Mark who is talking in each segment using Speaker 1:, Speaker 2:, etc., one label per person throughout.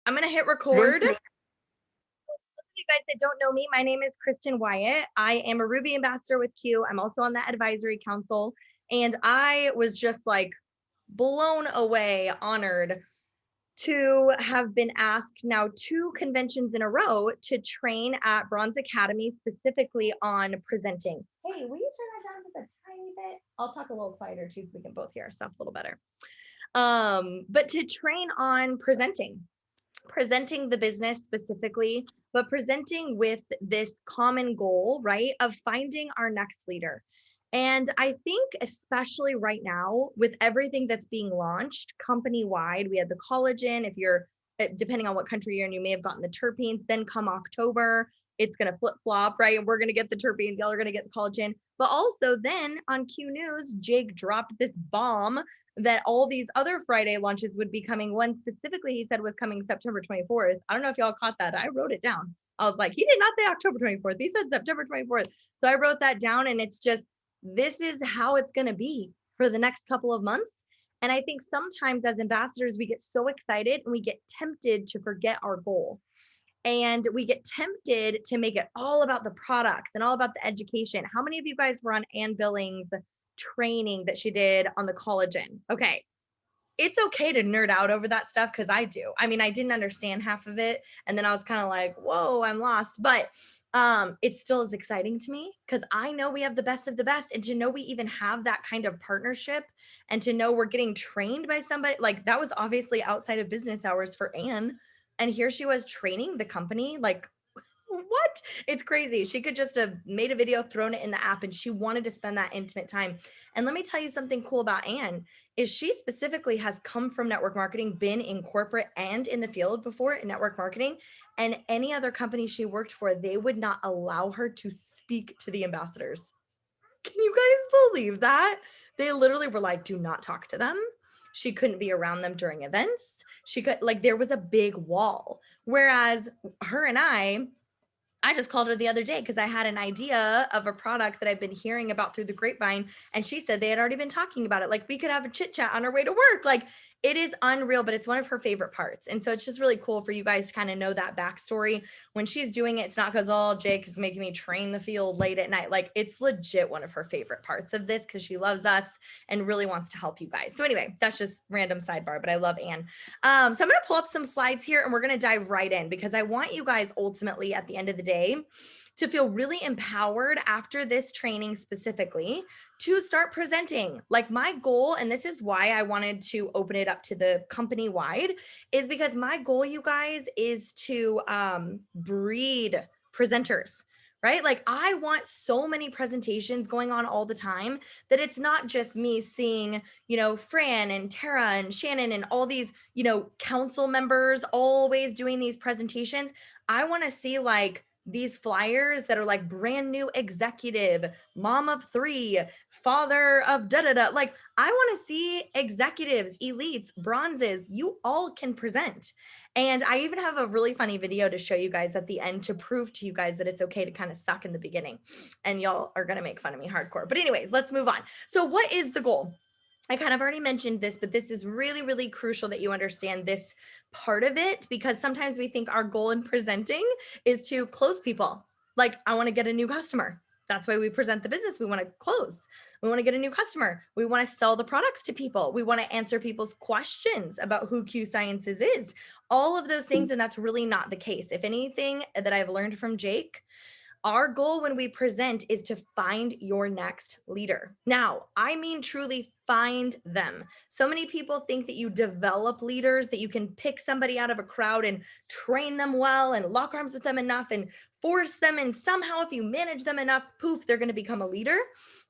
Speaker 1: I'm going to hit record. You guys that don't know me, my name is Kristen Wyatt. I am a Ruby ambassador with Q. I'm also on the advisory council. And I was just like blown away, honored to have been asked now 2 conventions in a row to train at Bronze Academy, specifically on presenting. Hey, will you turn that down just a tiny bit? I'll talk a little quieter too, so we can both hear ourselves a little better. But to train on presenting the business specifically, but presenting with this common goal, right, of finding our next leader. And I think especially right now with everything that's being launched company-wide, we had the collagen. If you're, depending on what country you're in, you may have gotten the terpenes. Then come October, it's going to flip-flop, right? And we're going to get the terpenes, y'all are going to get the collagen. But also then on Q News, Jake dropped this bomb that all these other Friday launches would be coming. One specifically, he said was coming September 24th. I don't know if y'all caught that. I wrote it down. I was like, he did not say October 24th. He said September 24th. So I wrote that down, and it's just, this is how it's going to be for the next couple of months. And I think sometimes as ambassadors, we get so excited and we get tempted to forget our goal. And we get tempted to make it all about the products and all about the education. How many of you guys were on Ann Billings' training that she did on the collagen? Okay. It's okay to nerd out over that stuff, because I do. I mean, I didn't understand half of it. And then I was kind of like, whoa, I'm lost. But it still is exciting to me, because I know we have the best of the best. And to know we even have that kind of partnership, and to know we're getting trained by somebody, like that was obviously outside of business hours for Ann. And here she was training the company. Like, what? It's crazy. She could just have made a video, thrown it in the app, and she wanted to spend that intimate time. And let me tell you something cool about Ann is she specifically has come from network marketing, been in corporate and in the field before in network marketing. And any other company she worked for, they would not allow her to speak to the ambassadors. Can you guys believe that? They literally were like, do not talk to them. She couldn't be around them during events. She could, like, there was a big wall. Whereas her and I just called her the other day because I had an idea of a product that I've been hearing about through the grapevine. And she said they had already been talking about it. Like, we could have a chit chat on our way to work. Like, it is unreal, but it's one of her favorite parts. And so it's just really cool for you guys to kind of know that backstory. When she's doing it, it's not because, oh, Jake is making me train the field late at night. Like, it's legit one of her favorite parts of this, because she loves us and really wants to help you guys. So anyway, that's just random sidebar, but I love Ann. So I'm going to pull up some slides here, and we're going to dive right in, because I want you guys ultimately at the end of the day to feel really empowered after this training specifically to start presenting. Like, my goal, and this is why I wanted to open it up to the company wide, is because my goal, you guys, is to breed presenters. Right? Like, I want so many presentations going on all the time that it's not just me seeing, Fran and Tara and Shannon and all these, council members always doing these presentations. I want to see like these flyers that are like brand new executive, mom of 3, father of da-da-da. Like, I want to see executives, elites, bronzes. You all can present. And I even have a really funny video to show you guys at the end to prove to you guys that it's okay to kind of suck in the beginning. And y'all are going to make fun of me hardcore. But anyways, let's move on. So what is the goal? I kind of already mentioned this, but this is really, really crucial that you understand this part of it, because sometimes we think our goal in presenting is to close people. Like, I want to get a new customer. That's why we present the business. We want to close. We want to get a new customer. We want to sell the products to people. We want to answer people's questions about who Q Sciences is. All of those things, and that's really not the case. If anything that I've learned from Jake, our goal when we present is to find your next leader. Now, I mean truly find them. So many people think that you develop leaders, that you can pick somebody out of a crowd and train them well and lock arms with them enough and force them. And somehow if you manage them enough, poof, they're going to become a leader.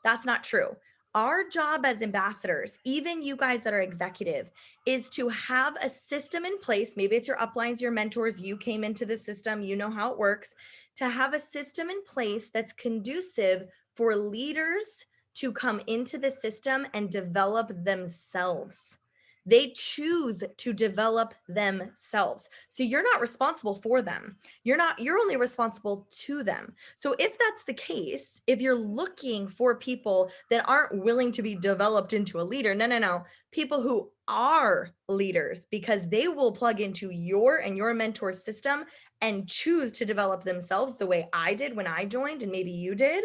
Speaker 1: That's not true. Our job as ambassadors, even you guys that are executive, is to have a system in place. Maybe it's your uplines, your mentors, you came into the system, you know how it works, to have a system in place that's conducive for leaders to come into the system and develop themselves. They choose to develop themselves. So you're not responsible for them. You're only responsible to them. So if that's the case, if you're looking for people that aren't willing to be developed into a leader, no. People who are leaders, because they will plug into your and your mentor system and choose to develop themselves the way I did when I joined, and maybe you did.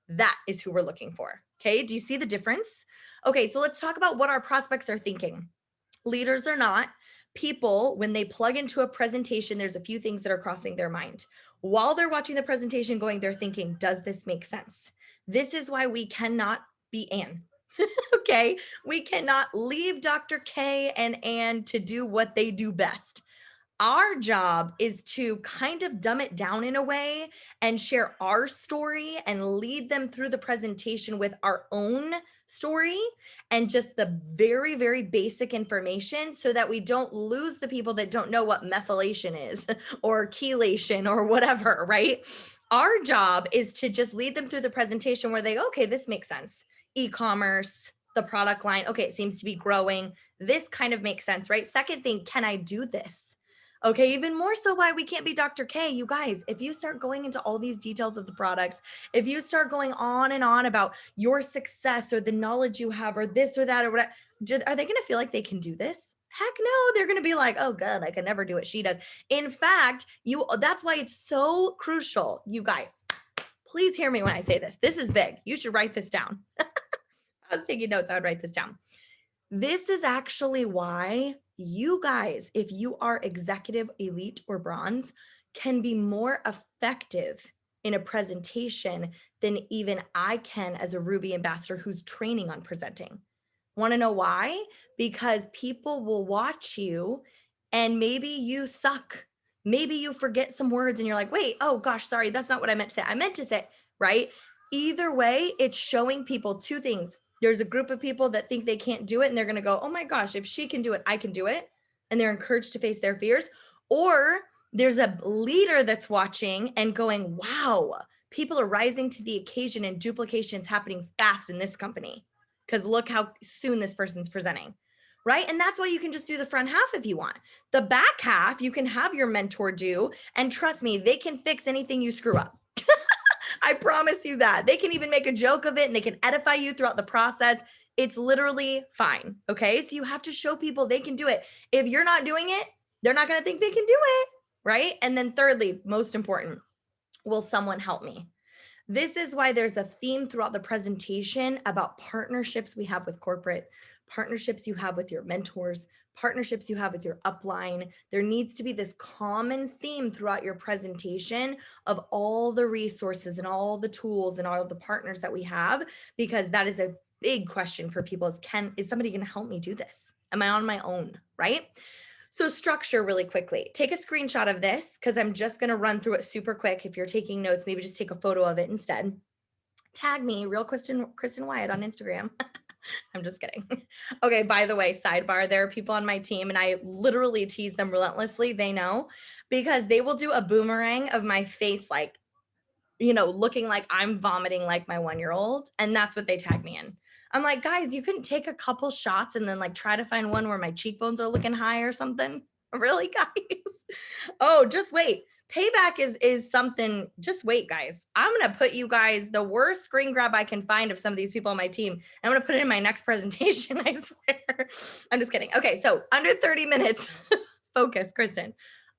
Speaker 1: That is who we're looking for. Okay. Do you see the difference? Okay. So let's talk about what our prospects are thinking. Leaders or not, people, when they plug into a presentation, there's a few things that are crossing their mind. While they're watching the presentation going, they're thinking, does this make sense? This is why we cannot be Anne. Okay. We cannot leave Dr. K and Anne to do what they do best. Our job is to kind of dumb it down in a way and share our story and lead them through the presentation with our own story and just the very, very basic information so that we don't lose the people that don't know what methylation is or chelation or whatever, right? Our job is to just lead them through the presentation where they go, okay, this makes sense. E-commerce, the product line, okay, it seems to be growing. This kind of makes sense, right? Second thing, can I do this? Okay, even more so why we can't be Dr. K. You guys, if you start going into all these details of the products, if you start going on and on about your success or the knowledge you have or this or that or whatever, are they going to feel like they can do this? Heck no, they're going to be like, oh God, I can never do what she does. In fact, that's why it's so crucial. You guys, please hear me when I say this. This is big. You should write this down. I was taking notes. I would write this down. This is actually why you guys, if you are executive, elite, or bronze, can be more effective in a presentation than even I can as a Ruby ambassador who's training on presenting. Want to know why? Because people will watch you and maybe you suck. Maybe you forget some words and you're like, wait, oh gosh, sorry, that's not what I meant to say. I meant to say, right? Either way, it's showing people two things. There's a group of people that think they can't do it and they're going to go, oh my gosh, if she can do it, I can do it. And they're encouraged to face their fears. Or there's a leader that's watching and going, wow, people are rising to the occasion and duplication is happening fast in this company because look how soon this person's presenting, right? And that's why you can just do the front half if you want. The back half, you can have your mentor do, and trust me, they can fix anything you screw up. I promise you that. They can even make a joke of it and they can edify you throughout the process. It's literally fine, okay? So you have to show people they can do it. If you're not doing it, they're not going to think they can do it, right? And then thirdly, most important, will someone help me? This is why there's a theme throughout the presentation about partnerships we have with corporate, partnerships you have with your mentors, partnerships you have with your upline. There needs to be this common theme throughout your presentation of all the resources and all the tools and all the partners that we have, because that is a big question for people is somebody going to help me do this? Am I on my own, right? So structure really quickly. Take a screenshot of this because I'm just going to run through it super quick. If you're taking notes, maybe just take a photo of it instead. Tag me, real Kristen Wyatt on Instagram. I'm just kidding. Okay, by the way, sidebar, there are people on my team and I literally tease them relentlessly. They know because they will do a boomerang of my face, like, looking like I'm vomiting like my 1-year-old. And that's what they tag me in. I'm like, guys, you couldn't take a couple shots and then like try to find one where my cheekbones are looking high or something. Really, guys? Oh, just wait. Payback is something. Just wait, guys. I'm going to put you guys the worst screen grab I can find of some of these people on my team. I'm going to put it in my next presentation. I swear. I'm just kidding. Okay. So under 30 minutes, focus, Kristen,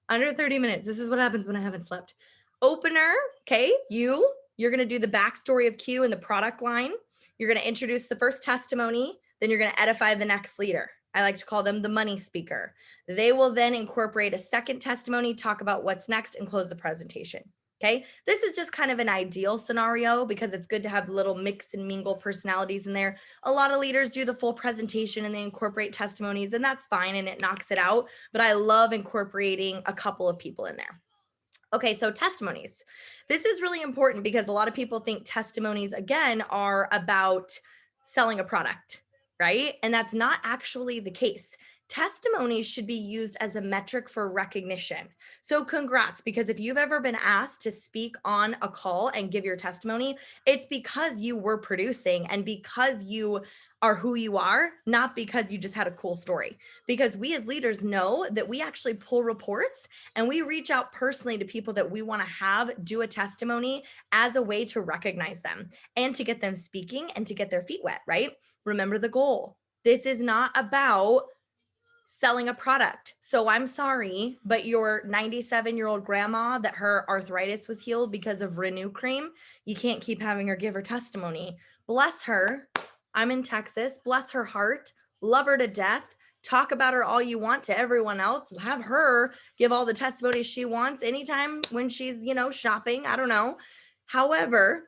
Speaker 1: under 30 minutes. This is what happens when I haven't slept. Opener. Okay. You're going to do the backstory of Q and the product line. You're going to introduce the first testimony. Then you're going to edify the next leader. I like to call them the money speaker. They will then incorporate a second testimony, talk about what's next, and close the presentation. Okay. This is just kind of an ideal scenario because it's good to have little mix and mingle personalities in there. A lot of leaders do the full presentation and they incorporate testimonies, and that's fine and it knocks it out. But I love incorporating a couple of people in there. Okay, so testimonies. This is really important because a lot of people think testimonies, again, are about selling a product, right? And that's not actually the case. testimonies should be used as a metric for recognition. So congrats, because if you've ever been asked to speak on a call and give your testimony, it's because you were producing and because you are who you are, not because you just had a cool story. Because we as leaders know that we actually pull reports and we reach out personally to people that we want to have do a testimony as a way to recognize them and to get them speaking and to get their feet wet, right? Remember the goal. This is not about selling a product. So I'm sorry, but your 97-year-old grandma that her arthritis was healed because of Renew Cream, you can't keep having her give her testimony. Bless her. I'm in Texas. Bless her heart. Love her to death. Talk about her all you want to everyone else. Have her give all the testimonies she wants anytime when she's, shopping. I don't know. However,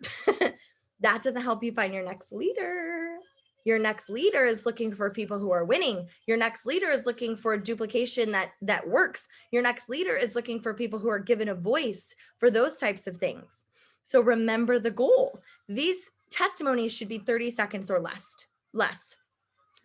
Speaker 1: that doesn't help you find your next leader. Your next leader is looking for people who are winning. Your next leader is looking for a duplication that works. Your next leader is looking for people who are given a voice for those types of things. So remember the goal. These testimonies should be 30 seconds or less.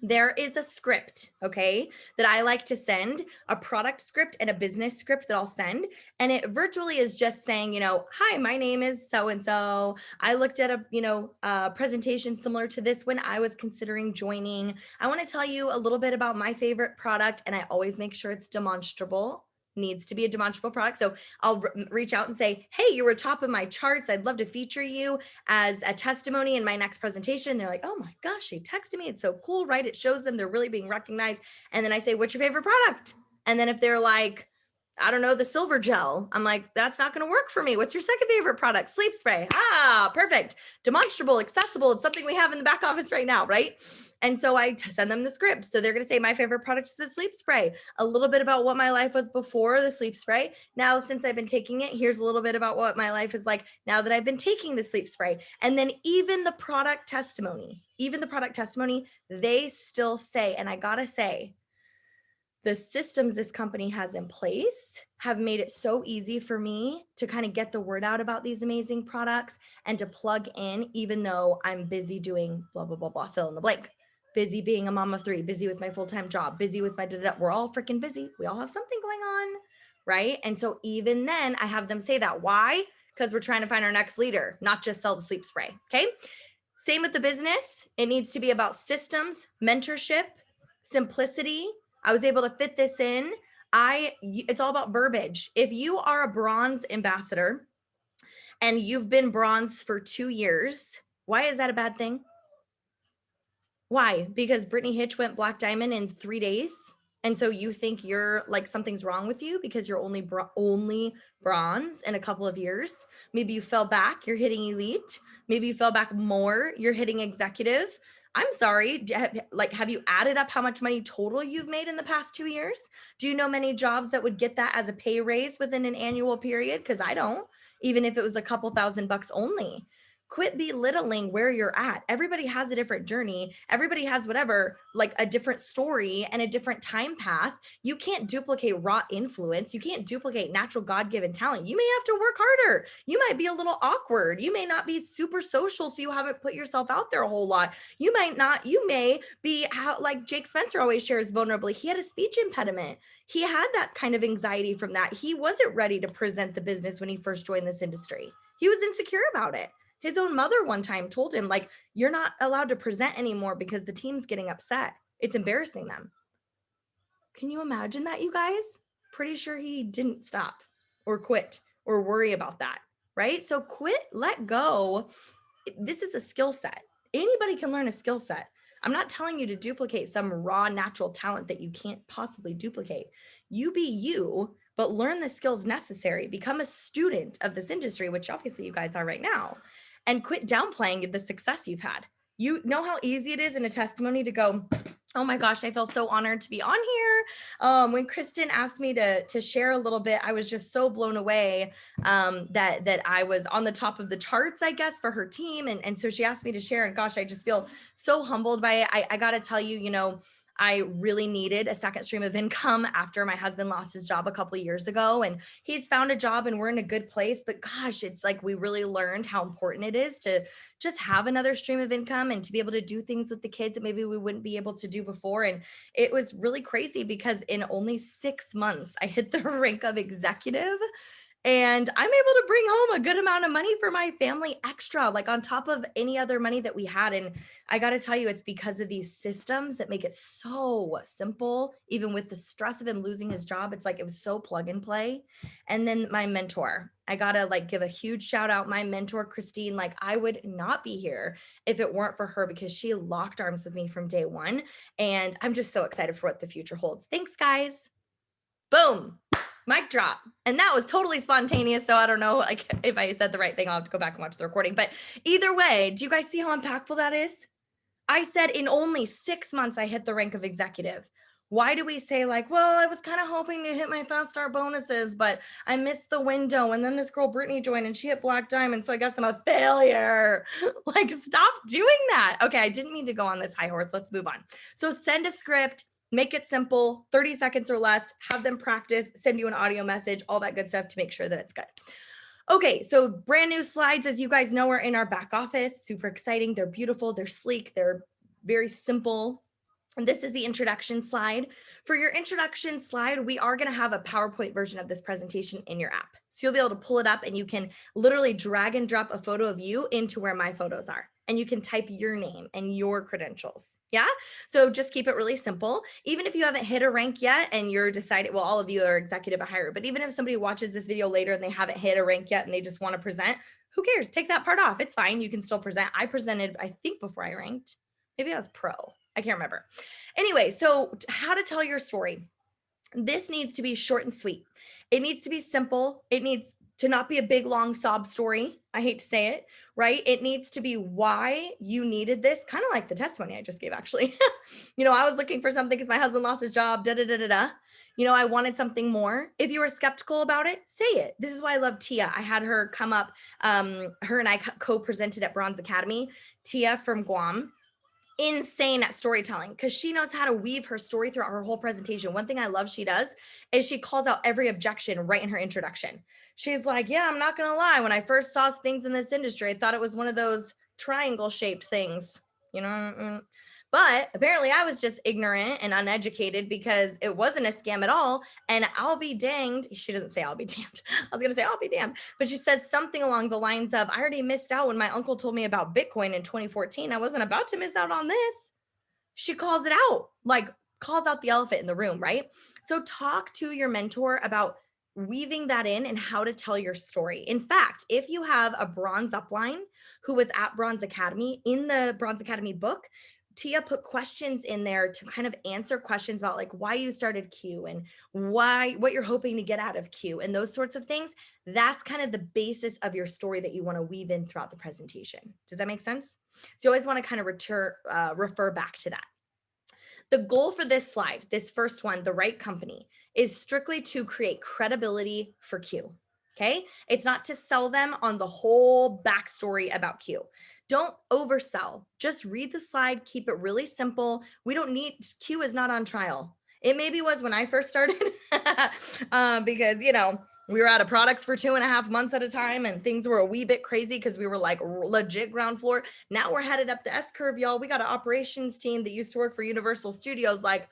Speaker 1: There is a script, okay, that I like to send, a product script and a business script that I'll send. And it virtually is just saying, hi, my name is so-and-so. I looked at a presentation similar to this when I was considering joining. I want to tell you a little bit about my favorite product, and I always make sure it's demonstrable. Needs to be a demonstrable product. So I'll reach out and say, hey, you were top of my charts. I'd love to feature you as a testimony in my next presentation. They're like, oh my gosh, she texted me. It's so cool, right? It shows them they're really being recognized. And then I say, what's your favorite product? And then if they're like, I don't know, the silver gel, I'm like, that's not going to work for me. What's your second favorite product? Sleep spray. Ah, perfect. Demonstrable, accessible. It's something we have in the back office right now, right? And so I send them the script. So they're going to say, my favorite product is the sleep spray. A little bit about what my life was before the sleep spray. Now, since I've been taking it, here's a little bit about what my life is like now that I've been taking the sleep spray. And then even the product testimony, they still say, and I got to say, the systems this company has in place have made it so easy for me to kind of get the word out about these amazing products and to plug in, even though I'm busy doing blah, blah, blah, blah, fill in the blank. Busy being a mom of 3, busy with my full-time job, busy with my da-da-da. We're all freaking busy. We all have something going on, right? And so even then I have them say that. Why? Because we're trying to find our next leader, not just sell the sleep spray, okay? Same with the business. It needs to be about systems, mentorship, simplicity. I was able to fit this in. It's all about verbiage. If you are a bronze ambassador and you've been bronze for 2 years, why is that a bad thing? Why? Because Brittany Hitch went black diamond in 3 days. And so you think you're like something's wrong with you because you're only bronze in a couple of years. Maybe you fell back, you're hitting elite. Maybe you fell back more, you're hitting executive. I'm sorry, have you added up how much money total you've made in the past 2 years? Do you know many jobs that would get that as a pay raise within an annual period? Because I don't, even if it was a couple $1,000 only. Quit belittling where you're at. Everybody has a different journey. Everybody has whatever, like a different story and a different time path. You can't duplicate raw influence. You can't duplicate natural God-given talent. You may have to work harder. You might be a little awkward. You may not be super social, so you haven't put yourself out there a whole lot. You may be like Jake Spencer always shares vulnerably. He had a speech impediment. He had that kind of anxiety from that. He wasn't ready to present the business when he first joined this industry. He was insecure about it. His own mother one time told him, like, you're not allowed to present anymore because the team's getting upset. It's embarrassing them. Can you imagine that, you guys? Pretty sure he didn't stop or quit or worry about that, right? So quit, let go. This is a skill set. Anybody can learn a skill set. I'm not telling you to duplicate some raw natural talent that you can't possibly duplicate. You be you, but learn the skills necessary. Become a student of this industry, which obviously you guys are right now. And quit downplaying the success you've had. You know how easy it is in a testimony to go, oh my gosh, I feel so honored to be on here. When Kristen asked me to share a little bit, I was just so blown away that I was on the top of the charts, I guess, for her team. And so she asked me to share, and gosh, I just feel so humbled by it. I got to tell you, I really needed a second stream of income after my husband lost his job a couple of years ago, and he's found a job and we're in a good place. But gosh, it's like we really learned how important it is to just have another stream of income and to be able to do things with the kids that maybe we wouldn't be able to do before. And it was really crazy because in only 6 months, I hit the rank of executive. And I'm able to bring home a good amount of money for my family extra, like on top of any other money that we had. And I got to tell you, it's because of these systems that make it so simple. Even with the stress of him losing his job, it's like it was so plug and play. And then my mentor, I got to like give a huge shout out. My mentor, Christine, like I would not be here if it weren't for her because she locked arms with me from day one. And I'm just so excited for what the future holds. Thanks, guys. Boom. Mic drop. And that was totally spontaneous. So I don't know like if I said the right thing. I'll have to go back and watch the recording. But either way, do you guys see how impactful that is? I said in only 6 months, I hit the rank of executive. Why do we say like, well, I was kind of hoping to hit my fast star bonuses, but I missed the window. And then this girl, Brittany, joined and she hit Black Diamond. So I guess I'm a failure. Like, stop doing that. Okay, I didn't mean to go on this high horse. Let's move on. So send a script. Make it simple, 30 seconds or less, have them practice, send you an audio message, all that good stuff to make sure that it's good. Okay, so brand new slides, as you guys know, are in our back office. Super exciting. They're beautiful. They're sleek. They're very simple. And this is the introduction slide. For your introduction slide, we are going to have a PowerPoint version of this presentation in your app. So you'll be able to pull it up and you can literally drag and drop a photo of you into where my photos are. And you can type your name and your credentials. Yeah. So just keep it really simple. Even if you haven't hit a rank yet and you're deciding, well, all of you are executive hire, but even if somebody watches this video later and they haven't hit a rank yet and they just want to present, who cares? Take that part off. It's fine. You can still present. I presented, I think before I ranked, maybe I was pro. I can't remember. Anyway, so how to tell your story. This needs to be short and sweet. It needs to be simple. It needs to not be a big, long sob story. I hate to say it, right? It needs to be why you needed this, kind of like the testimony I just gave, actually. I was looking for something because my husband lost his job, da-da-da-da-da. I wanted something more. If you were skeptical about it, say it. This is why I love Tia. I had her come up. Her and I co-presented at Bronze Academy. Tia from Guam. Insane at storytelling because she knows how to weave her story throughout her whole presentation. One thing I love she does is she calls out every objection right in her introduction. She's like, yeah, I'm not going to lie. When I first saw things in this industry, I thought it was one of those triangle shaped things, but apparently I was just ignorant and uneducated because it wasn't a scam at all. And I'll be danged. She doesn't say I'll be damned. I was going to say I'll be damned, but she says something along the lines of, I already missed out when my uncle told me about Bitcoin in 2014. I wasn't about to miss out on this. She calls it out, like calls out the elephant in the room, right? So talk to your mentor about weaving that in and how to tell your story. In fact, if you have a bronze upline who was at Bronze Academy, in the Bronze Academy book, Tia put questions in there to kind of answer questions about like why you started Q and what you're hoping to get out of Q and those sorts of things. That's kind of the basis of your story that you want to weave in throughout the presentation. Does that make sense? So you always want to kind of refer back to that. The goal for this slide, this first one, the right company, is strictly to create credibility for Q. Okay. It's not to sell them on the whole backstory about Q. Don't oversell. Just read the slide. Keep it really simple. We don't need, Q is not on trial. It maybe was when I first started because, we were out of products for 2.5 months at a time and things were a wee bit crazy because we were like legit ground floor. Now we're headed up the S curve, y'all. We got an operations team that used to work for Universal Studios. Like,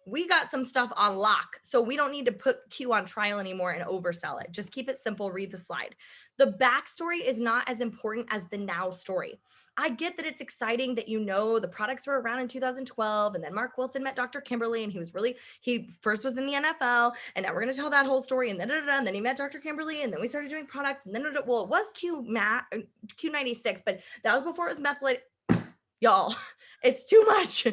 Speaker 1: we got some stuff on lock. So we don't need to put Q on trial anymore and oversell it. Just keep it simple. Read the slide. The backstory is not as important as the now story. I get that it's exciting that the products were around in 2012 and then Mark Wilson met Dr. Kimberly and he first was in the NFL and now we're going to tell that whole story and then he met Dr. Kimberly and then we started doing products and then it was Q96, but that was before it was methylated. Y'all, it's too much.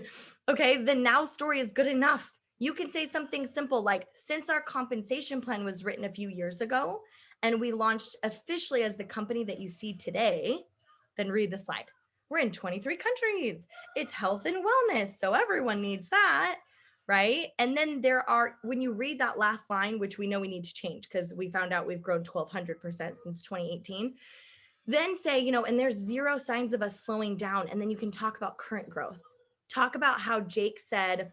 Speaker 1: Okay, the now story is good enough. You can say something simple like, since our compensation plan was written a few years ago and we launched officially as the company that you see today, then read the slide. We're in 23 countries. It's health and wellness. So everyone needs that, right? And then when you read that last line, which we know we need to change because we found out we've grown 1,200% since 2018, then say, and there's zero signs of us slowing down. And then you can talk about current growth. Talk about how Jake said,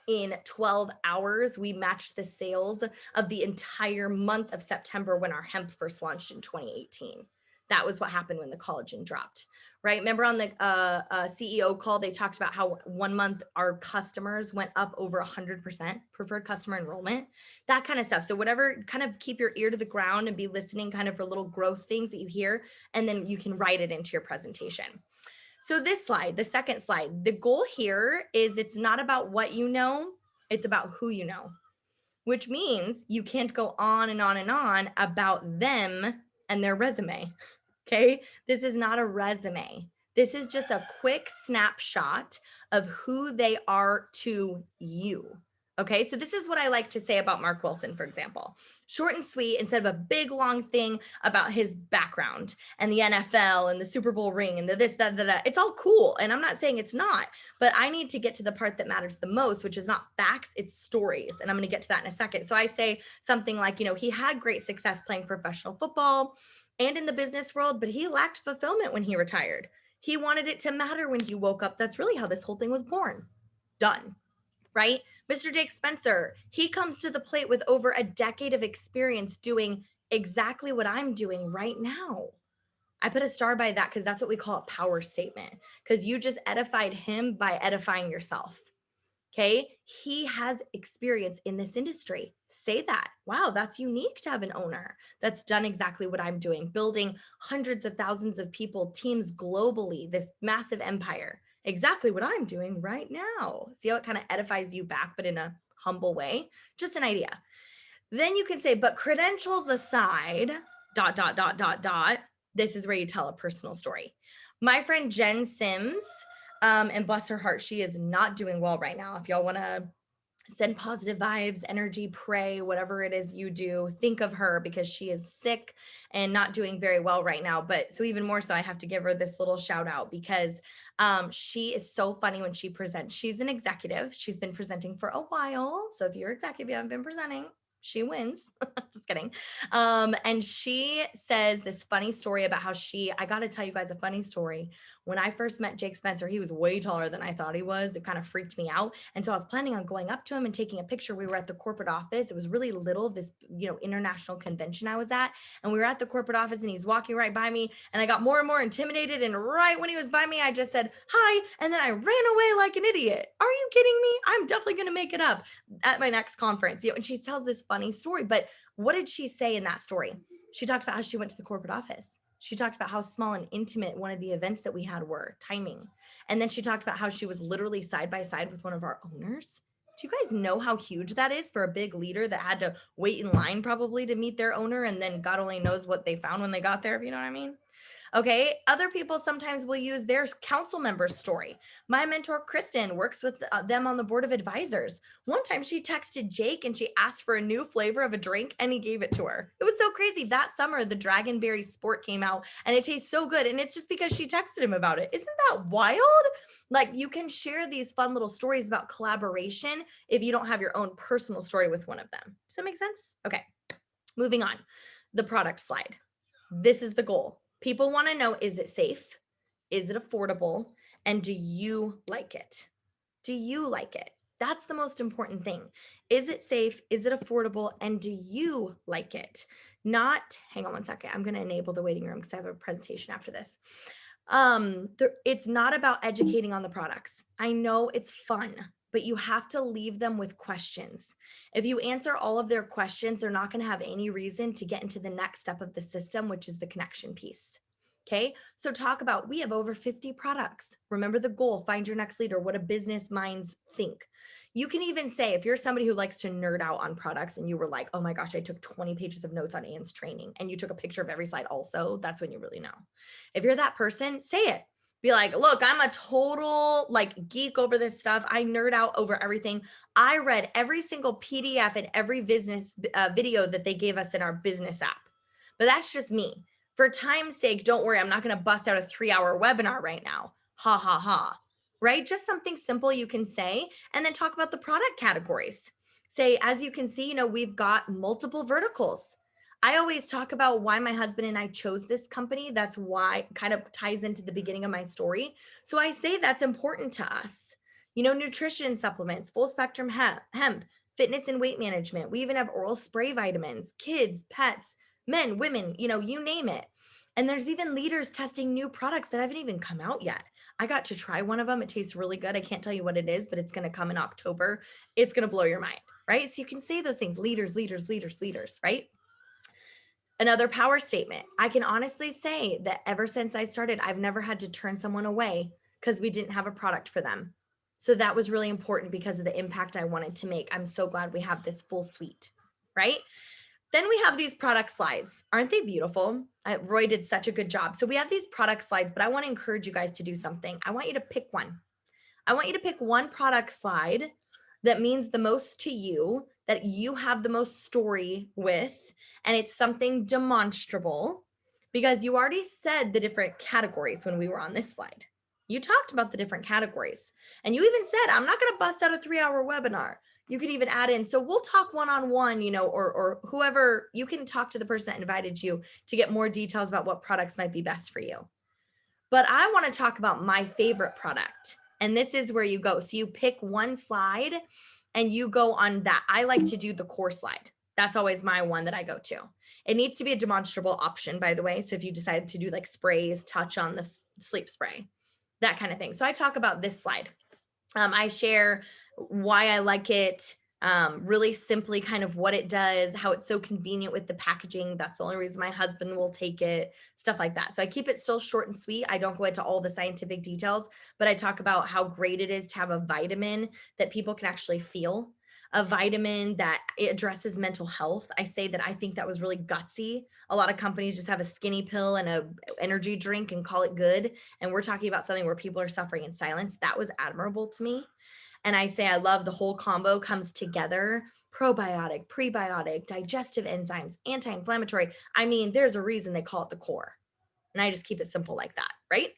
Speaker 1: In 12 hours, we matched the sales of the entire month of September when our hemp first launched in 2018. That was what happened when the collagen dropped, right? Remember on the CEO call, they talked about how 1 month our customers went up over 100%, preferred customer enrollment, that kind of stuff. So whatever, kind of keep your ear to the ground and be listening kind of for little growth things that you hear, and then you can write it into your presentation. So this slide, the second slide, the goal here is it's not about what you know, it's about who you know, which means you can't go on and on and on about them and their resume. Okay. This is not a resume. This is just a quick snapshot of who they are to you. Okay. So this is what I like to say about Mark Wilson, for example. Short and sweet, instead of a big long thing about his background and the NFL and the Super Bowl ring and the this, that. It's all cool. And I'm not saying it's not, but I need to get to the part that matters the most, which is not facts, it's stories. And I'm going to get to that in a second. So I say something like, he had great success playing professional football and in the business world, but he lacked fulfillment when he retired. He wanted it to matter when he woke up. That's really how this whole thing was born. Done. Right? Mr. Jake Spencer, he comes to the plate with over a decade of experience doing exactly what I'm doing right now. I put a star by that because that's what we call a power statement, because you just edified him by edifying yourself. Okay. He has experience in this industry. Say that. Wow, that's unique to have an owner that's done exactly what I'm doing, building hundreds of thousands of people, teams globally, this massive empire. Exactly what I'm doing right now. See how it kind of edifies you back, but in a humble way? Just an idea. Then you can say, but credentials aside, ... This is where you tell a personal story. My friend Jen Sims, and bless her heart, she is not doing well right now. If y'all want to send positive vibes, energy, pray, whatever it is you do, think of her because she is sick and not doing very well right now. But so even more so, I have to give her this little shout out because she is so funny when she presents. She's an executive. She's been presenting for a while. So if you're executive, you haven't been presenting, she wins. Just kidding. And she says this funny story about how I got to tell you guys a funny story. When I first met Jake Spencer, he was way taller than I thought he was. It kind of freaked me out. And so I was planning on going up to him and taking a picture. We were at the corporate office. It was really little, this, international convention I was at. And we were at the corporate office and he's walking right by me. And I got more and more intimidated. And right when he was by me, I just said, hi. And then I ran away like an idiot. Are you kidding me? I'm definitely going to make it up at my next conference. And she tells this funny story. But what did she say in that story? She talked about how she went to the corporate office. She talked about how small and intimate one of the events that we had were, timing. And then she talked about how she was literally side by side with one of our owners. Do you guys know how huge that is for a big leader that had to wait in line probably to meet their owner? And then God only knows what they found when they got there, if you know what I mean? Okay. Other people sometimes will use their council member's story. My mentor, Kristen, works with them on the board of advisors. One time she texted Jake and she asked for a new flavor of a drink and he gave it to her. It was so crazy. That summer, the Dragonberry Sport came out and it tastes so good. And it's just because she texted him about it. Isn't that wild? Like, you can share these fun little stories about collaboration if you don't have your own personal story with one of them. Does that make sense? Okay. Moving on. The product slide. This is the goal. People want to know, is it safe? Is it affordable? And do you like it? Do you like it? That's the most important thing. Is it safe? Is it affordable? And do you like it? Not, hang on one second. I'm going to enable the waiting room because I have a presentation after this. It's not about educating on the products. I know it's fun, but you have to leave them with questions. If you answer all of their questions, they're not going to have any reason to get into the next step of the system, which is the connection piece. Okay. So we have over 50 products. Remember the goal, find your next leader, what a business minds think. You can even say, if you're somebody who likes to nerd out on products and you were like, oh my gosh, I took 20 pages of notes on Anne's training and you took a picture of every slide also, that's when you really know. If you're that person, say it. Be like, look, I'm a total geek over this stuff. I nerd out over everything. I read every single PDF and every business video that they gave us in our business app. But that's just me. For time's sake, don't worry. I'm not going to bust out a 3-hour webinar right now. Ha, ha, ha. Right? Just something simple you can say, and then talk about the product categories. Say, as you can see, we've got multiple verticals. I always talk about why my husband and I chose this company. That's why kind of ties into the beginning of my story. So I say that's important to us. nutrition supplements, full spectrum hemp, fitness and weight management. We even have oral spray vitamins, kids, pets, men, women, you name it. And there's even leaders testing new products that haven't even come out yet. I got to try one of them. It tastes really good. I can't tell you what it is, but it's going to come in October. It's going to blow your mind, right? So you can say those things, leaders, leaders, leaders, leaders, right? Another power statement. I can honestly say that ever since I started, I've never had to turn someone away because we didn't have a product for them. So that was really important because of the impact I wanted to make. I'm so glad we have this full suite, right? Then we have these product slides. Aren't they beautiful? Roy did such a good job. So we have these product slides, but I want to encourage you guys to do something. I want you to pick one. I want you to pick one product slide that means the most to you, that you have the most story with, and it's something demonstrable, because you already said the different categories when we were on this slide. You talked about the different categories, and you even said, I'm not going to bust out a 3-hour webinar. You could even add in, so we'll talk one-on-one, or whoever, you can talk to the person that invited you to get more details about what products might be best for you. But I want to talk about my favorite product. And this is where you go. So you pick one slide and you go on that. I like to do the core slide. That's always my one that I go to. It needs to be a demonstrable option, by the way. So if you decide to do like sprays, touch on the sleep spray, that kind of thing. So I talk about this slide. I share why I like it, really simply kind of what it does, how it's so convenient with the packaging. That's the only reason my husband will take it, stuff like that. So I keep it still short and sweet. I don't go into all the scientific details, but I talk about how great it is to have a vitamin that people can actually feel, a vitamin that addresses mental health. I say that I think that was really gutsy. A lot of companies just have a skinny pill and a energy drink and call it good. And we're talking about something where people are suffering in silence. That was admirable to me. And I say I love the whole combo comes together: probiotic, prebiotic, digestive enzymes, anti-inflammatory. I mean, there's a reason they call it the core. And I just keep it simple like that, right?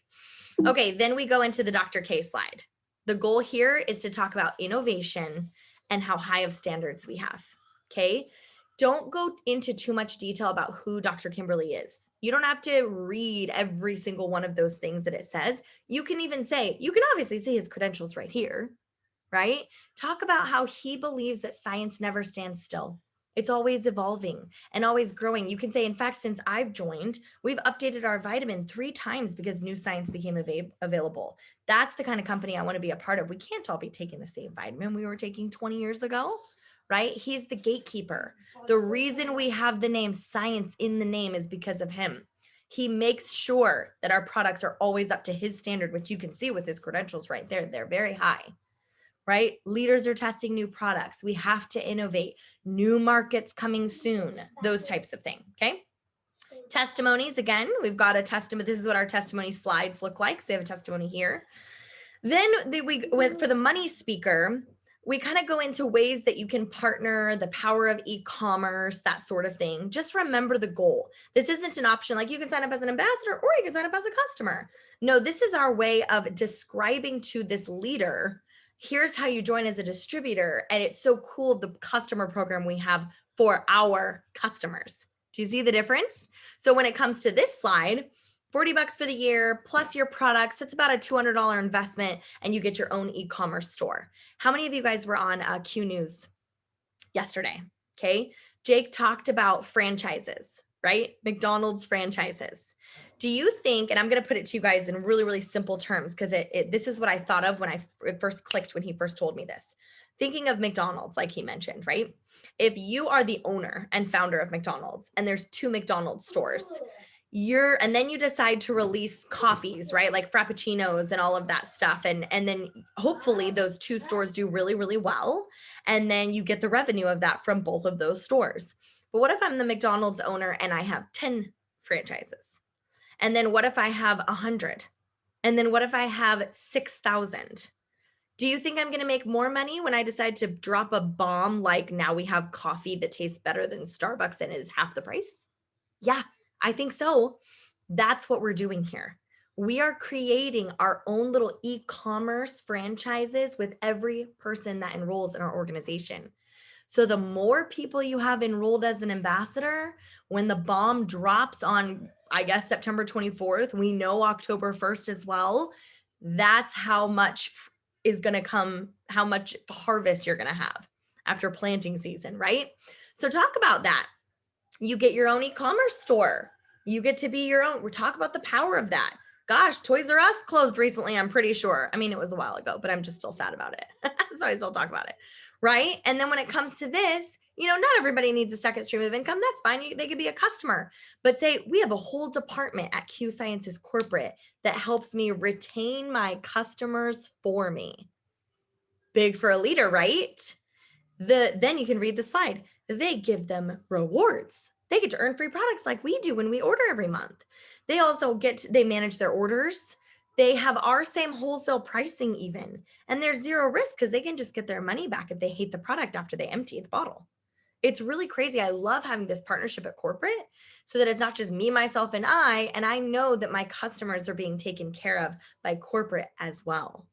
Speaker 1: Okay, then we go into the Dr. K slide. The goal here is to talk about innovation and how high of standards we have, okay? Don't go into too much detail about who Dr. Kimberly is. You don't have to read every single one of those things that it says. You can even say, you can obviously see his credentials right here, right? Talk about how he believes that science never stands still. It's always evolving and always growing. You can say, in fact, since I've joined, we've updated our vitamin 3 times because new science became available. That's the kind of company I want to be a part of. We can't all be taking the same vitamin we were taking 20 years ago, right? He's the gatekeeper. The reason we have the name science in the name is because of him. He makes sure that our products are always up to his standard, which you can see with his credentials right there. They're very high. Right? Leaders are testing new products. We have to innovate. New markets coming soon, those types of things. Okay. Testimonies. Again, we've got a testimony. This is what our testimony slides look like. So we have a testimony here. Then for the money speaker, we kind of go into ways that you can partner, the power of e-commerce, that sort of thing. Just remember the goal. This isn't an option like you can sign up as an ambassador or you can sign up as a customer. No, this is our way of describing to this leader, here's how you join as a distributor. And it's so cool, the customer program we have for our customers. Do you see the difference? So when it comes to this slide, $40 for the year plus your products, it's about a $200 investment and you get your own e-commerce store. How many of you guys were on Q News yesterday? Okay. Jake talked about franchises, right? McDonald's franchises. Do you think, and I'm going to put it to you guys in really, really simple terms, because this is what I thought of when it first clicked when he first told me this. Thinking of McDonald's, like he mentioned, right? If you are the owner and founder of McDonald's and there's 2 McDonald's stores, and then you decide to release coffees, right? Like Frappuccinos and all of that stuff. And then hopefully those 2 stores do really, really well. And then you get the revenue of that from both of those stores. But what if I'm the McDonald's owner and I have 10 franchises? And then what if I have 100? And then what if I have 6,000? Do you think I'm going to make more money when I decide to drop a bomb like now we have coffee that tastes better than Starbucks and is half the price? Yeah, I think so. That's what we're doing here. We are creating our own little e-commerce franchises with every person that enrolls in our organization. So the more people you have enrolled as an ambassador, when the bomb drops on, I guess, September 24th, we know October 1st as well, that's how much is going to come, how much harvest you're going to have after planting season, right? So talk about that. You get your own e-commerce store. You get to be your own. We're talking about the power of that. Gosh, Toys R Us closed recently, I'm pretty sure. I mean, it was a while ago, but I'm just still sad about it. So I still talk about it, right? And then when it comes to this, not everybody needs a second stream of income. That's fine. They could be a customer. But say we have a whole department at Q Sciences Corporate that helps me retain my customers for me. Big for a leader, right? Then you can read the slide. They give them rewards. They get to earn free products like we do when we order every month. They also they manage their orders. They have our same wholesale pricing even. And there's zero risk because they can just get their money back if they hate the product after they empty the bottle. It's really crazy. I love having this partnership at corporate so that it's not just me, myself, and I know that my customers are being taken care of by corporate as well.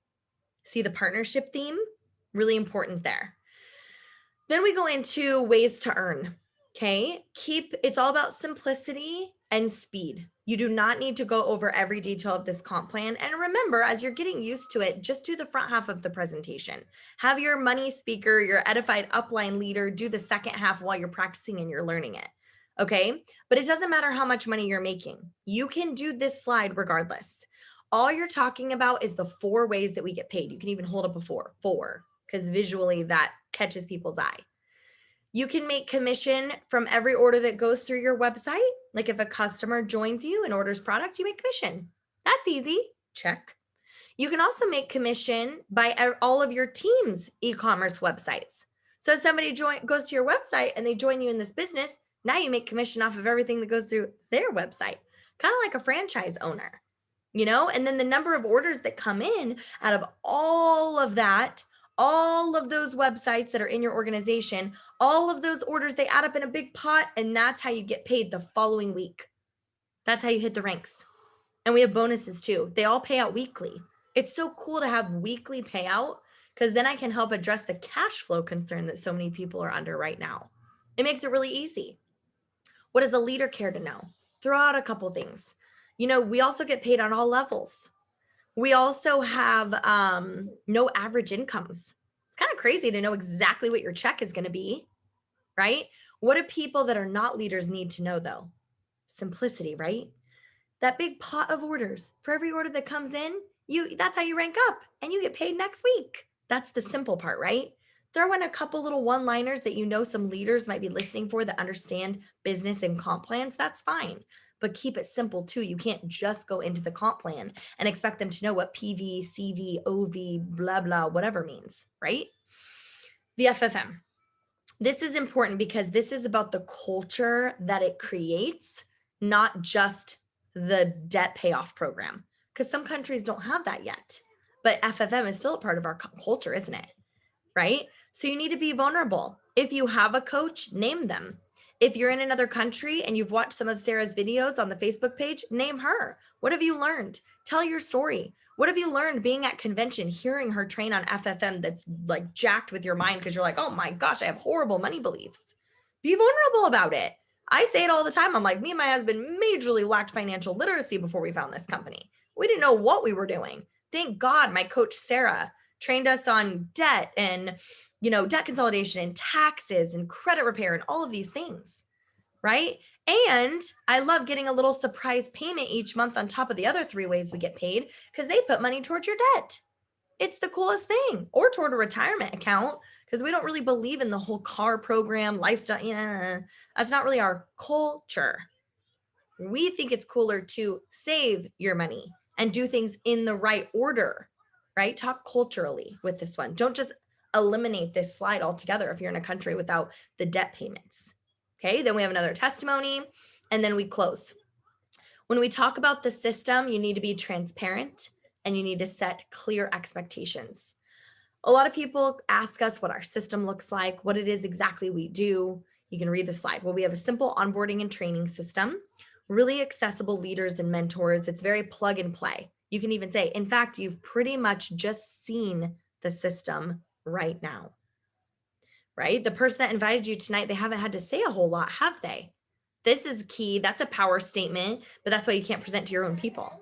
Speaker 1: See the partnership theme? Really important there. Then we go into ways to earn. Okay. It's all about simplicity and speed. You do not need to go over every detail of this comp plan. And remember, as you're getting used to it, just do the front half of the presentation. Have your money speaker, your edified upline leader do the second half while you're practicing and you're learning it. Okay. But it doesn't matter how much money you're making. You can do this slide regardless. All you're talking about is the 4 ways that we get paid. You can even hold up a 4, because visually that catches people's eye. You can make commission from every order that goes through your website. Like if a customer joins you and orders product, you make commission. That's easy. Check. You can also make commission by all of your team's e-commerce websites. So if somebody goes to your website and they join you in this business, now you make commission off of everything that goes through their website, kind of like a franchise owner, and then the number of orders that come in out of all of that, all of those websites that are in your organization, all of those orders, they add up in a big pot, and that's how you get paid the following week. That's how you hit the ranks. And we have bonuses too. They all pay out weekly. It's so cool to have weekly payout because then I can help address the cash flow concern that so many people are under right now. It makes it really easy. What does a leader care to know? Throw out a couple things. We also get paid on all levels. We also have no average incomes. It's kind of crazy to know exactly what your check is going to be, right? What do people that are not leaders need to know though? Simplicity, right? That big pot of orders. For every order that comes in, that's how you rank up and you get paid next week. That's the simple part, right? Throw in a couple little one-liners that some leaders might be listening for that understand business and comp plans. That's fine. But keep it simple too. You can't just go into the comp plan and expect them to know what PV, CV, OV, blah, blah, whatever means, right? The FFM. This is important because this is about the culture that it creates, not just the debt payoff program, because some countries don't have that yet. But FFM is still a part of our culture, isn't it? Right? So you need to be vulnerable. If you have a coach, name them. If you're in another country and you've watched some of Sarah's videos on the Facebook page, name her. What have you learned? Tell your story. What have you learned being at convention, hearing her train on FFM that's like jacked with your mind because you're like, oh my gosh, I have horrible money beliefs. Be vulnerable about it. I say it all the time. I'm like, me and my husband majorly lacked financial literacy before we found this company. We didn't know what we were doing. Thank God my coach, Sarah, trained us on debt and, debt consolidation and taxes and credit repair and all of these things, right? And I love getting a little surprise payment each month on top of the other 3 ways we get paid because they put money towards your debt. It's the coolest thing. Or toward a retirement account because we don't really believe in the whole car program, lifestyle. That's not really our culture. We think it's cooler to save your money and do things in the right order, right? Talk culturally with this one. Don't just eliminate this slide altogether if you're in a country without the debt payments. Okay, then we have another testimony and then we close. When we talk about the system, you need to be transparent and you need to set clear expectations. A lot of people ask us what our system looks like, what it is exactly we do. You can read the slide. Well, we have a simple onboarding and training system, really accessible leaders and mentors. It's very plug and play. You can even say, in fact, you've pretty much just seen the system right now, right? The person that invited you tonight, they haven't had to say a whole lot, have they? This is key. That's a power statement, but that's why you can't present to your own people,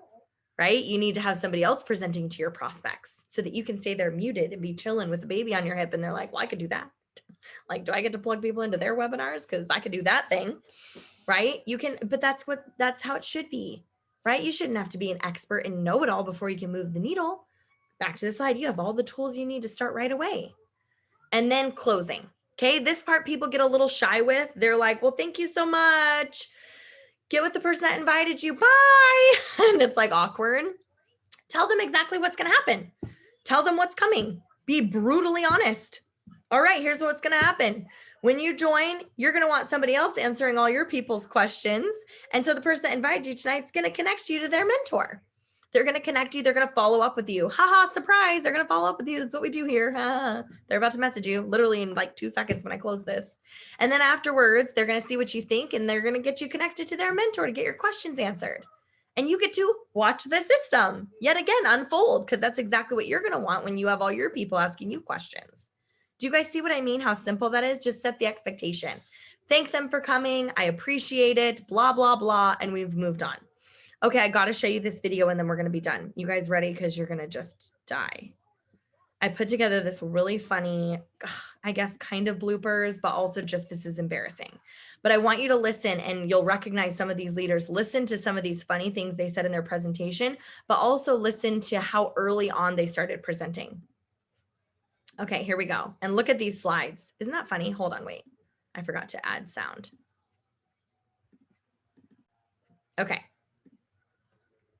Speaker 1: right? You need to have somebody else presenting to your prospects so that you can stay there muted and be chilling with a baby on your hip. And they're like, well, I could do that. Like, do I get to plug people into their webinars? Because I could do that thing, right? You can, but that's how it should be, right? You shouldn't have to be an expert and know it all before you can move the needle. Back to the slide, you have all the tools you need to start right away. And then closing. Okay, this part people get a little shy with. They're like, well, thank you so much. Get with the person that invited you. Bye. And it's like awkward. Tell them exactly what's going to happen. Tell them what's coming. Be brutally honest. All right, here's what's going to happen. When you join, you're going to want somebody else answering all your people's questions. And so the person that invited you tonight is going to connect you to their mentor. They're going to connect you. They're going to follow up with you. Haha, surprise. They're going to follow up with you. That's what we do here. They're about to message you literally in like 2 seconds when I close this. And then afterwards, they're going to see what you think and they're going to get you connected to their mentor to get your questions answered. And you get to watch the system yet again unfold, because that's exactly what you're going to want when you have all your people asking you questions. Do you guys see what I mean? How simple that is? Just set the expectation. Thank them for coming. I appreciate it. Blah, blah, blah. And we've moved on. Okay, I got to show you this video and then we're going to be done. You guys ready? Because you're going to just die. I put together this really funny, I guess, kind of bloopers, but also just this is embarrassing. But I want you to listen and you'll recognize some of these leaders. Listen to some of these funny things they said in their presentation, but also listen to how early on they started presenting. Okay, here we go. And look at these slides. Isn't that funny? Hold on, wait. I forgot to add sound. Okay.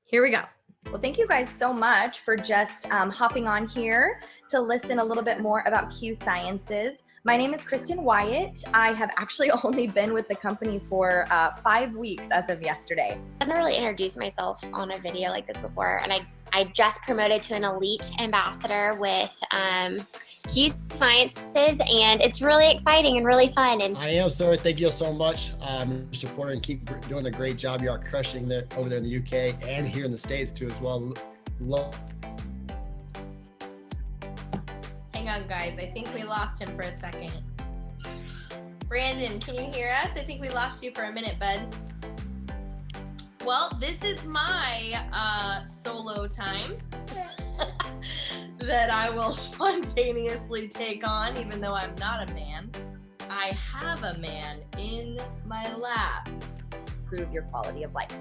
Speaker 1: Here we go. Well, thank you guys so much for just hopping on here to listen a little bit more about Q Sciences. My name is Kristen Wyatt. I have actually only been with the company for 5 weeks as of yesterday.
Speaker 2: I've never really introduced myself on a video like this before, and I just promoted to an elite ambassador with Q Sciences, and it's really exciting and really fun. And
Speaker 3: I am, sir. Thank you so much, Mr. Porter, and keep doing a great job. You are crushing there over there in the UK and here in the States too as well.
Speaker 1: Hang on, guys. I think we lost him for a second. Brandon, can you hear us? I think we lost you for a minute, bud. Well, this is my solo time that I will spontaneously take on, even though I'm not a man. I have a man in my lap. Improve your quality of life.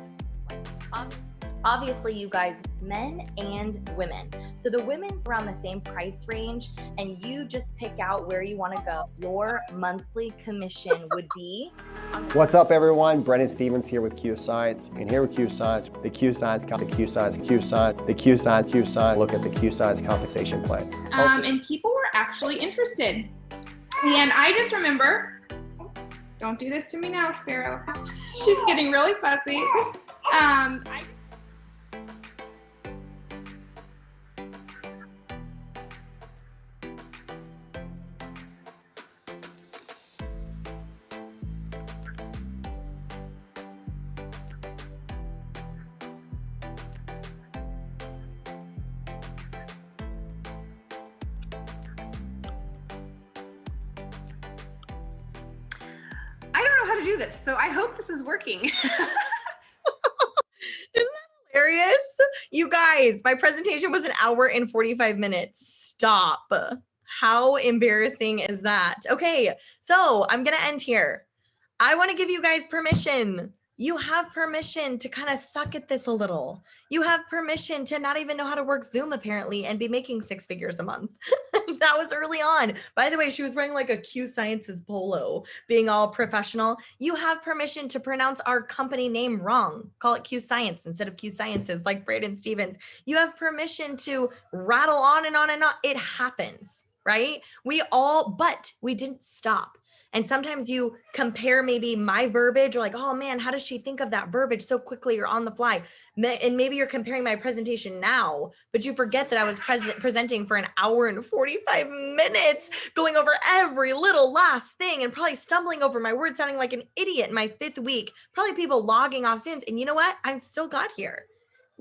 Speaker 1: Obviously, you guys, men and women. So the women's around the same price range, and you just pick out where you want to go. Your monthly commission would be.
Speaker 4: What's up, everyone? Brendan Stevens here with Q Science. And here with Q Science, the Q Science, look at the Q Science compensation plan.
Speaker 5: And people were actually interested. And I just remember, don't do this to me now, Sparrow. She's getting really fussy. I don't know how to do this, so I hope this is working.
Speaker 1: Isn't that hilarious? You guys, my presentation was 1 hour and 45 minutes. Stop. How embarrassing is that? Okay, so I'm going to end here. I want to give you guys permission. You have permission to kind of suck at this a little. You have permission to not even know how to work Zoom, apparently, and be making 6 figures a month. That was early on. By the way, she was wearing like a Q Sciences polo, being all professional. You have permission to pronounce our company name wrong. Call it Q Science instead of Q Sciences, like Brandon Stevens. You have permission to rattle on and on and on. It happens, right? But we didn't stop. And sometimes you compare maybe my verbiage, or like, oh man, how does she think of that verbiage so quickly or on the fly? And maybe you're comparing my presentation now, but you forget that I was presenting for 1 hour and 45 minutes, going over every little last thing and probably stumbling over my words, sounding like an idiot in my 5th week, probably people logging off Zooms. And you know what? I still got here.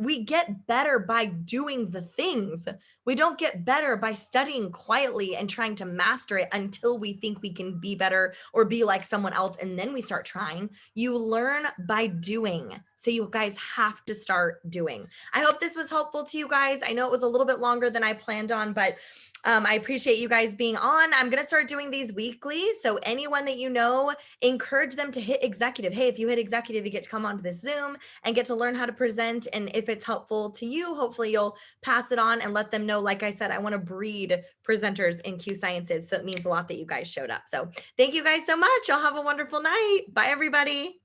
Speaker 1: We get better by doing the things. We don't get better by studying quietly and trying to master it until we think we can be better or be like someone else, and then we start trying. You learn by doing. So you guys have to start doing. I hope this was helpful to you guys. I know it was a little bit longer than I planned on, but I appreciate you guys being on. I'm going to start doing these weekly. So anyone that you know, encourage them to hit executive. Hey, if you hit executive, you get to come onto this Zoom and get to learn how to present. And if it's helpful to you, hopefully you'll pass it on and let them know. Like I said, I want to breed presenters in Q Sciences. So it means a lot that you guys showed up. So thank you guys so much. Y'all have a wonderful night. Bye, everybody.